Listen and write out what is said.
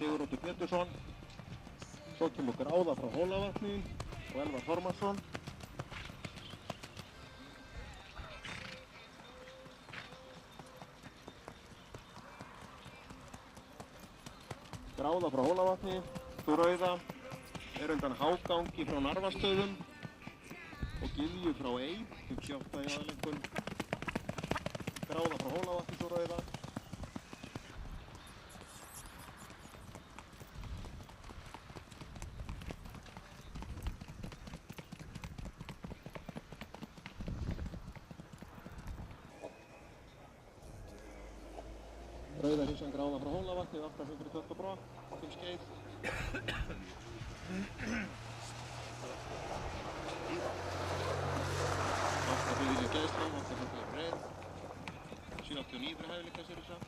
Siguroddur Pétursson. Svo kemur Gráða frá Hólavatni og Elvar Þormarsson. Gráða frá Hólavatni, þú rauða, er undan Hágangi frá Narfastöðum og Gyðju frá Ey, 58 í aðalenkun. Gráða frá Hólavatni, þú rauða. Rauða hinsan Gráða frá Hólavatni, aftan fyrir Tött og Brokk, til skeið. Aftan fyrir Geislán, aftan fyrir Breið. 789 fyrir hæfileika sér þess að.